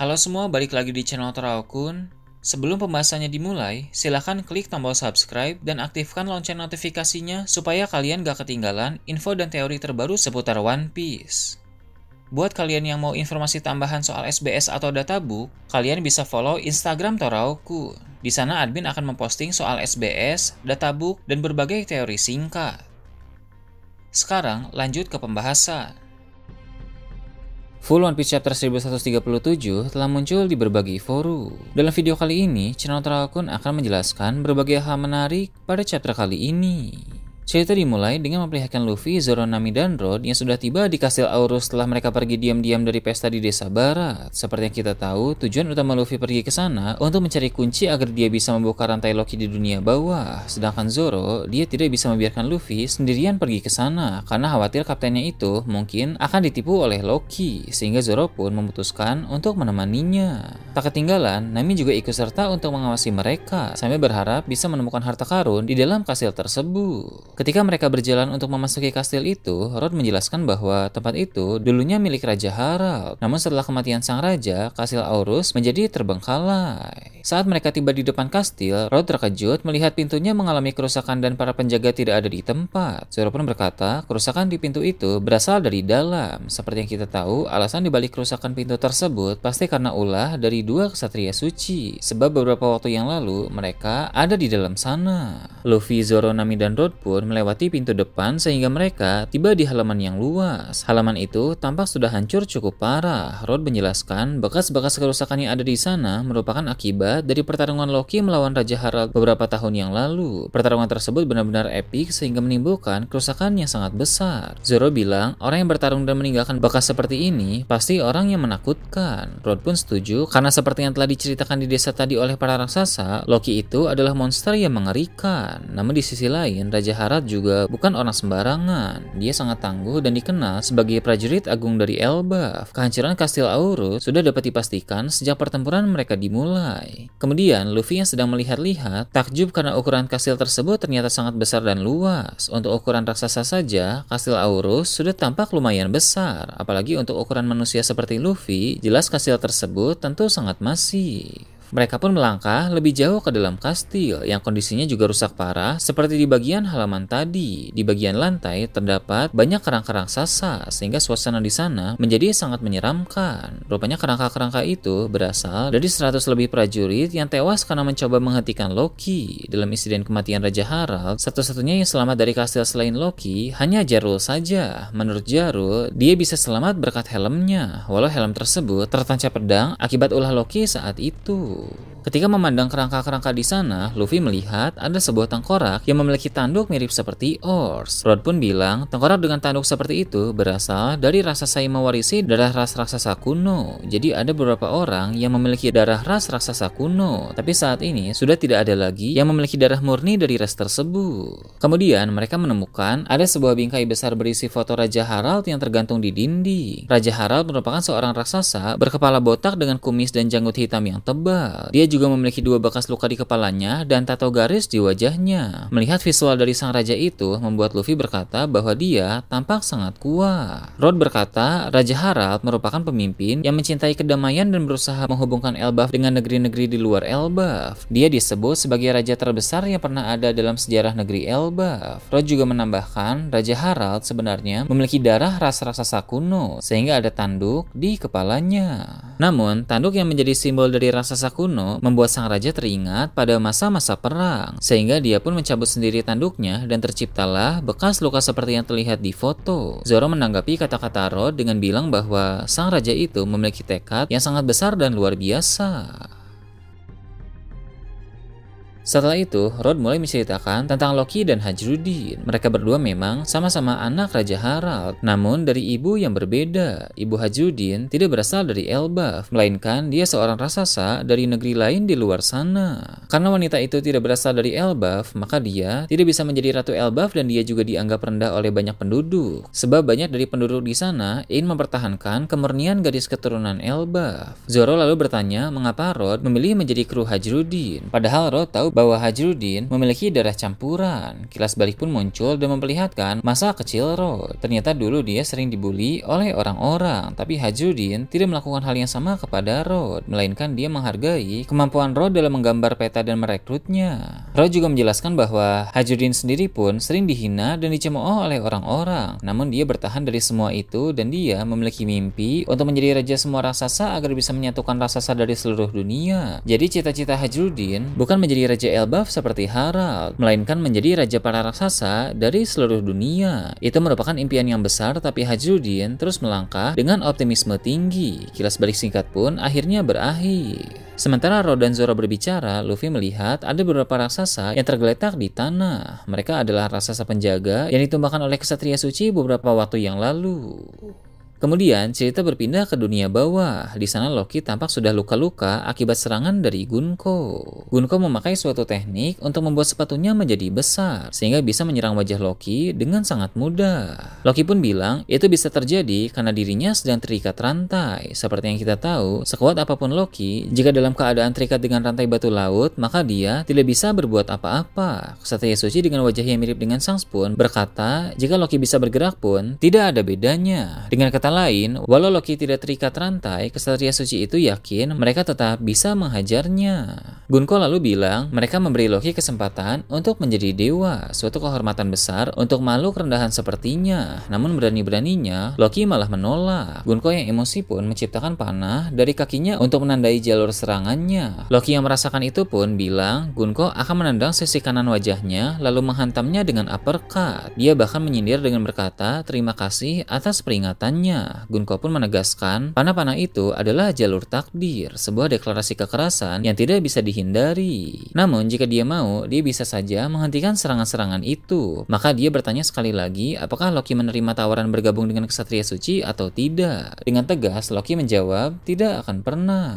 Halo semua, balik lagi di channel Toraokun. Sebelum pembahasannya dimulai, silahkan klik tombol subscribe dan aktifkan lonceng notifikasinya supaya kalian gak ketinggalan info dan teori terbaru seputar One Piece. Buat kalian yang mau informasi tambahan soal SBS atau databook, kalian bisa follow Instagram Toraokun. Di sana admin akan memposting soal SBS, databook, dan berbagai teori singkat. Sekarang lanjut ke pembahasan. Full One Piece Chapter 1137 telah muncul di berbagai forum. Dalam video kali ini, channel Toraokun akan menjelaskan berbagai hal menarik pada chapter kali ini. Cerita dimulai dengan memperlihatkan Luffy, Zoro, Nami, dan Rod yang sudah tiba di kastil Aurus setelah mereka pergi diam-diam dari pesta di desa barat. Seperti yang kita tahu, tujuan utama Luffy pergi ke sana untuk mencari kunci agar dia bisa membuka rantai Loki di dunia bawah. Sedangkan Zoro, dia tidak bisa membiarkan Luffy sendirian pergi ke sana karena khawatir kaptennya itu mungkin akan ditipu oleh Loki, sehingga Zoro pun memutuskan untuk menemaninya. Tak ketinggalan, Nami juga ikut serta untuk mengawasi mereka sambil berharap bisa menemukan harta karun di dalam kastil tersebut. Ketika mereka berjalan untuk memasuki kastil itu, Rod menjelaskan bahwa tempat itu dulunya milik Raja Harald. Namun setelah kematian sang raja, kastil Aurus menjadi terbengkalai. Saat mereka tiba di depan kastil, Rod terkejut melihat pintunya mengalami kerusakan dan para penjaga tidak ada di tempat. Zoro pun berkata, kerusakan di pintu itu berasal dari dalam. Seperti yang kita tahu, alasan dibalik kerusakan pintu tersebut pasti karena ulah dari dua ksatria suci. Sebab beberapa waktu yang lalu, mereka ada di dalam sana. Luffy, Zoro, Nami, dan Rod pun melewati pintu depan sehingga mereka tiba di halaman yang luas. Halaman itu tampak sudah hancur cukup parah. Rod menjelaskan bekas-bekas kerusakan yang ada di sana merupakan akibat dari pertarungan Loki melawan Raja Harald beberapa tahun yang lalu. Pertarungan tersebut benar-benar epik sehingga menimbulkan kerusakan yang sangat besar. Zoro bilang orang yang bertarung dan meninggalkan bekas seperti ini pasti orang yang menakutkan. Rod pun setuju karena seperti yang telah diceritakan di desa tadi oleh para raksasa, Loki itu adalah monster yang mengerikan. Namun di sisi lain, Raja Harald juga bukan orang sembarangan. Dia sangat tangguh dan dikenal sebagai prajurit agung dari Elbaf. Kehancuran kastil Aurus sudah dapat dipastikan sejak pertempuran mereka dimulai. Kemudian Luffy yang sedang melihat-lihat takjub karena ukuran kastil tersebut ternyata sangat besar dan luas. Untuk ukuran raksasa saja, kastil Aurus sudah tampak lumayan besar. Apalagi untuk ukuran manusia seperti Luffy, jelas kastil tersebut tentu sangat masif. Mereka pun melangkah lebih jauh ke dalam kastil yang kondisinya juga rusak parah seperti di bagian halaman tadi. Di bagian lantai terdapat banyak kerangka raksasa sehingga suasana di sana menjadi sangat menyeramkan. Rupanya kerangka-kerangka itu berasal dari 100 lebih prajurit yang tewas karena mencoba menghentikan Loki. Dalam insiden kematian Raja Harald, satu-satunya yang selamat dari kastil selain Loki hanya Jarul saja. Menurut Jarul, dia bisa selamat berkat helmnya, walau helm tersebut tertancap pedang akibat ulah Loki saat itu. Ketika memandang kerangka-kerangka di sana, Luffy melihat ada sebuah tengkorak yang memiliki tanduk mirip seperti ors. Rod pun bilang tengkorak dengan tanduk seperti itu berasal dari raksasa yang mewarisi darah ras raksasa kuno. Jadi ada beberapa orang yang memiliki darah ras raksasa kuno, tapi saat ini sudah tidak ada lagi yang memiliki darah murni dari ras tersebut. Kemudian mereka menemukan ada sebuah bingkai besar berisi foto Raja Harald yang tergantung di dinding. Raja Harald merupakan seorang raksasa berkepala botak dengan kumis dan janggut hitam yang tebal. Dia juga memiliki dua bekas luka di kepalanya dan tato garis di wajahnya. Melihat visual dari sang raja itu membuat Luffy berkata bahwa dia tampak sangat kuat. Rod berkata Raja Harald merupakan pemimpin yang mencintai kedamaian dan berusaha menghubungkan Elbaf dengan negeri-negeri di luar Elbaf. Dia disebut sebagai raja terbesar yang pernah ada dalam sejarah negeri Elbaf. Rod juga menambahkan Raja Harald sebenarnya memiliki darah ras raksasa kuno sehingga ada tanduk di kepalanya. Namun tanduk yang menjadi simbol dari raksasa kuno membuat sang raja teringat pada masa-masa perang, sehingga dia pun mencabut sendiri tanduknya dan terciptalah bekas luka seperti yang terlihat di foto. Zoro menanggapi kata-kata Rod dengan bilang bahwa sang raja itu memiliki tekad yang sangat besar dan luar biasa. Setelah itu, Rod mulai menceritakan tentang Loki dan Hajrudin. Mereka berdua memang sama-sama anak Raja Harald, namun dari ibu yang berbeda. Ibu Hajrudin tidak berasal dari Elbaf, melainkan dia seorang raksasa dari negeri lain di luar sana. Karena wanita itu tidak berasal dari Elbaf, maka dia tidak bisa menjadi Ratu Elbaf dan dia juga dianggap rendah oleh banyak penduduk. Sebab banyak dari penduduk di sana ingin mempertahankan kemurnian gadis keturunan Elbaf. Zoro lalu bertanya mengapa Rod memilih menjadi kru Hajrudin. Padahal Rod tahu bahwa Hajrudin memiliki darah campuran. Kilas balik pun muncul dan memperlihatkan masa kecil Rod. Ternyata dulu dia sering dibully oleh orang-orang, tapi Hajrudin tidak melakukan hal yang sama kepada Rod, melainkan dia menghargai kemampuan Rod dalam menggambar peta dan merekrutnya. Rod juga menjelaskan bahwa Hajrudin sendiri pun sering dihina dan dicemooh oleh orang-orang, namun dia bertahan dari semua itu dan dia memiliki mimpi untuk menjadi raja semua raksasa agar bisa menyatukan raksasa dari seluruh dunia. Jadi cita-cita Hajrudin bukan menjadi raja Elbaf seperti Harald, melainkan menjadi raja para raksasa dari seluruh dunia. Itu merupakan impian yang besar, tapi Hajrudin terus melangkah dengan optimisme tinggi. Kilas balik singkat pun akhirnya berakhir. Sementara Rod dan Zoro berbicara, Luffy melihat ada beberapa raksasa yang tergeletak di tanah. Mereka adalah raksasa penjaga yang ditumbangkan oleh Ksatria Suci beberapa waktu yang lalu. Kemudian cerita berpindah ke dunia bawah. Di sana Loki tampak sudah luka-luka akibat serangan dari Gunko. Gunko memakai suatu teknik untuk membuat sepatunya menjadi besar sehingga bisa menyerang wajah Loki dengan sangat mudah. Loki pun bilang itu bisa terjadi karena dirinya sedang terikat rantai. Seperti yang kita tahu, sekuat apapun Loki, jika dalam keadaan terikat dengan rantai batu laut, maka dia tidak bisa berbuat apa-apa. Ksatria Suci dengan wajah yang mirip dengan Sang Spoon berkata, jika Loki bisa bergerak pun tidak ada bedanya. Dengan kata lain, walau Loki tidak terikat rantai, Ksatria Suci itu yakin mereka tetap bisa menghajarnya. Gunko lalu bilang mereka memberi Loki kesempatan untuk menjadi dewa, suatu kehormatan besar untuk makhluk rendahan sepertinya. Namun berani-beraninya Loki malah menolak. Gunko yang emosi pun menciptakan panah dari kakinya untuk menandai jalur serangannya. Loki yang merasakan itu pun bilang Gunko akan menendang sisi kanan wajahnya lalu menghantamnya dengan uppercut. Dia bahkan menyindir dengan berkata terima kasih atas peringatannya. Gunko pun menegaskan panah-panah itu adalah jalur takdir, sebuah deklarasi kekerasan yang tidak bisa dihindari. Namun jika dia mau, dia bisa saja menghentikan serangan-serangan itu. Maka dia bertanya sekali lagi apakah Loki menerima tawaran bergabung dengan Ksatria Suci atau tidak. Dengan tegas Loki menjawab tidak akan pernah.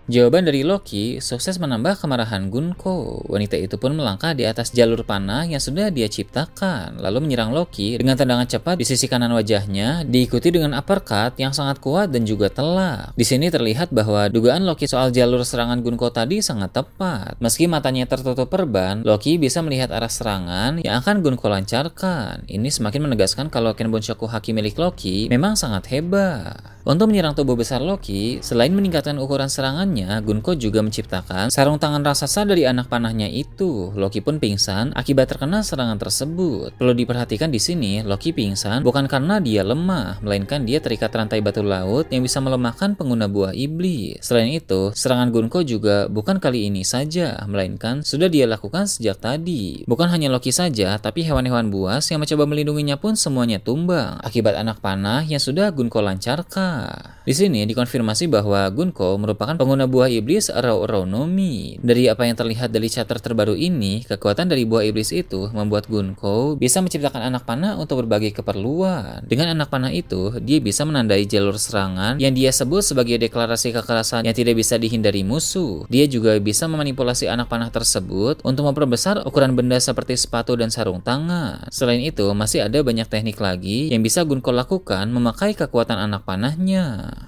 Jawaban dari Loki sukses menambah kemarahan Gunko. Wanita itu pun melangkah di atas jalur panah yang sudah dia ciptakan, lalu menyerang Loki dengan tendangan cepat di sisi kanan wajahnya, diikuti dengan uppercut yang sangat kuat dan juga telak. Di sini terlihat bahwa dugaan Loki soal jalur serangan Gunko tadi sangat tepat. Meski matanya tertutup perban, Loki bisa melihat arah serangan yang akan Gunko lancarkan. Ini semakin menegaskan kalau Kenbonshoku Haki milik Loki memang sangat hebat. Untuk menyerang tubuh besar Loki, selain meningkatkan ukuran serangannya, Gunko juga menciptakan sarung tangan raksasa dari anak panahnya itu. Loki pun pingsan akibat terkena serangan tersebut. Perlu diperhatikan di sini, Loki pingsan bukan karena dia lemah, melainkan dia terikat rantai batu laut yang bisa melemahkan pengguna buah iblis. Selain itu, serangan Gunko juga bukan kali ini saja, melainkan sudah dia lakukan sejak tadi. Bukan hanya Loki saja, tapi hewan-hewan buas yang mencoba melindunginya pun semuanya tumbang akibat anak panah yang sudah Gunko lancarkan. Di sini dikonfirmasi bahwa Gunko merupakan pengguna buah iblis Raunomi. Dari apa yang terlihat dari chapter terbaru ini, kekuatan dari buah iblis itu membuat Gunko bisa menciptakan anak panah untuk berbagai keperluan. Dengan anak panah itu, dia bisa menandai jalur serangan yang dia sebut sebagai deklarasi kekerasan yang tidak bisa dihindari musuh. Dia juga bisa memanipulasi anak panah tersebut untuk memperbesar ukuran benda seperti sepatu dan sarung tangan. Selain itu, masih ada banyak teknik lagi yang bisa Gunko lakukan memakai kekuatan anak panahnya.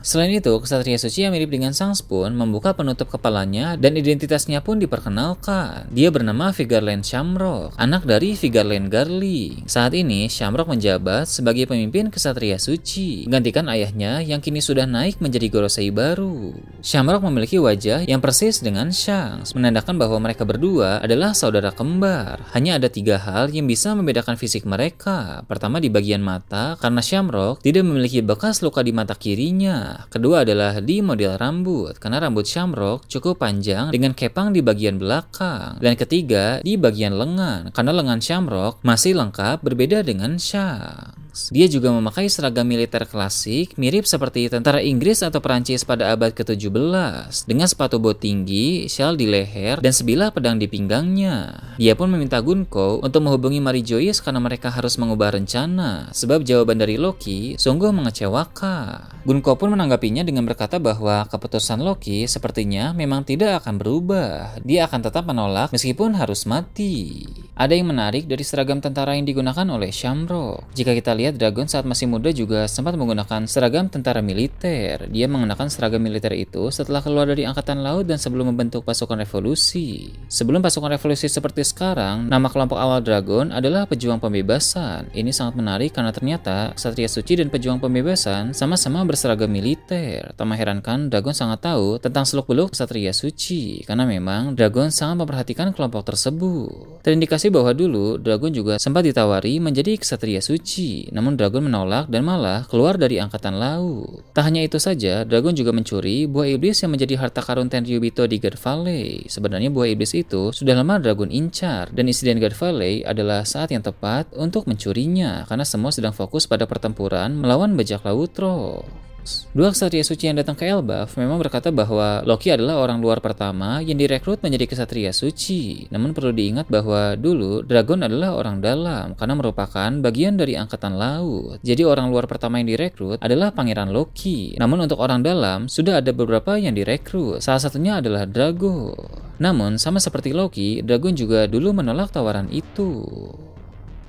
Selain itu, Ksatria Suci yang mirip dengan Sang Spoon membuka penutup kepalanya dan identitasnya pun diperkenalkan. Dia bernama Vigarland Shamrock, anak dari Vigarland Garling. Saat ini, Shamrock menjabat sebagai pemimpin Ksatria Suci, menggantikan ayahnya yang kini sudah naik menjadi Gorosei baru. Shamrock memiliki wajah yang persis dengan Shanks, menandakan bahwa mereka berdua adalah saudara kembar. Hanya ada 3 hal yang bisa membedakan fisik mereka. Pertama, di bagian mata, karena Shamrock tidak memiliki bekas luka di mata kirinya. Kedua adalah di model rambut, karena rambut Shamrock cukup panjang dengan kepang di bagian belakang. Dan ketiga, di bagian lengan, karena lengan Shamrock masih lengkap berbeda dengan Shanks. Dia juga memakai seragam militer klasik mirip seperti tentara Inggris atau Perancis pada abad ke-17, dengan sepatu bot tinggi, syal di leher, dan sebilah pedang di pinggangnya. Dia pun meminta Gunko untuk menghubungi Mary Joyce karena mereka harus mengubah rencana, sebab jawaban dari Loki sungguh mengecewakan. Gunko pun menanggapinya dengan berkata bahwa keputusan Loki sepertinya memang tidak akan berubah. Dia akan tetap menolak meskipun harus mati. Ada yang menarik dari seragam tentara yang digunakan oleh Shamrock. Jika kita lihat, Dragon saat masih muda juga sempat menggunakan seragam tentara militer. Dia mengenakan seragam militer itu setelah keluar dari Angkatan Laut dan sebelum membentuk pasukan revolusi. Sebelum pasukan revolusi seperti sekarang, nama kelompok awal Dragon adalah Pejuang Pembebasan. Ini sangat menarik karena ternyata Ksatria Suci dan Pejuang Pembebasan sama-sama berseragam militer. Tak mengherankan Dragon sangat tahu tentang seluk-beluk Ksatria Suci, karena memang Dragon sangat memperhatikan kelompok tersebut. Terindikasi bahwa dulu Dragon juga sempat ditawari menjadi Ksatria Suci, namun Dragon menolak dan malah keluar dari Angkatan Laut. Tak hanya itu saja, Dragon juga mencuri buah iblis yang menjadi harta karun Tenryubito di God Valley. Sebenarnya buah iblis itu sudah lama Dragon incar, dan insiden God Valley adalah saat yang tepat untuk mencurinya, karena semua sedang fokus pada pertempuran melawan bajak laut Rock. Dua Ksatria Suci yang datang ke Elbaf memang berkata bahwa Loki adalah orang luar pertama yang direkrut menjadi Ksatria Suci. Namun perlu diingat bahwa dulu Dragon adalah orang dalam karena merupakan bagian dari Angkatan Laut. Jadi orang luar pertama yang direkrut adalah Pangeran Loki. Namun untuk orang dalam sudah ada beberapa yang direkrut. Salah satunya adalah Dragon. Namun sama seperti Loki, Dragon juga dulu menolak tawaran itu.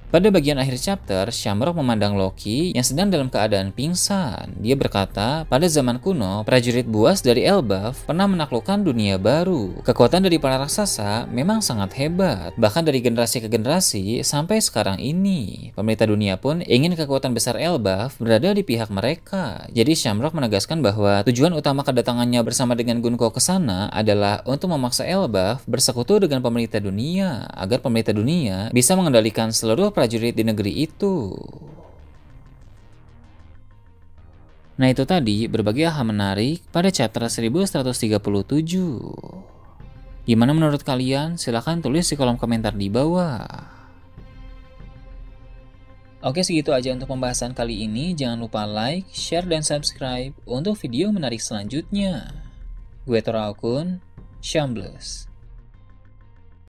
Pada bagian akhir chapter, Shamrock memandang Loki yang sedang dalam keadaan pingsan. Dia berkata, pada zaman kuno, prajurit buas dari Elbaf pernah menaklukkan dunia baru. Kekuatan dari para raksasa memang sangat hebat, bahkan dari generasi ke generasi sampai sekarang ini. Pemerintah dunia pun ingin kekuatan besar Elbaf berada di pihak mereka. Jadi Shamrock menegaskan bahwa tujuan utama kedatangannya bersama dengan Gunko ke sana adalah untuk memaksa Elbaf bersekutu dengan pemerintah dunia, agar pemerintah dunia bisa mengendalikan seluruh prajurit di negeri itu. Nah, itu tadi berbagai hal menarik pada chapter 1137. Gimana menurut kalian? Silahkan tulis di kolom komentar di bawah. Oke, segitu aja untuk pembahasan kali ini. Jangan lupa like, share, dan subscribe untuk video menarik selanjutnya. Gue Tora Akun, Shambles.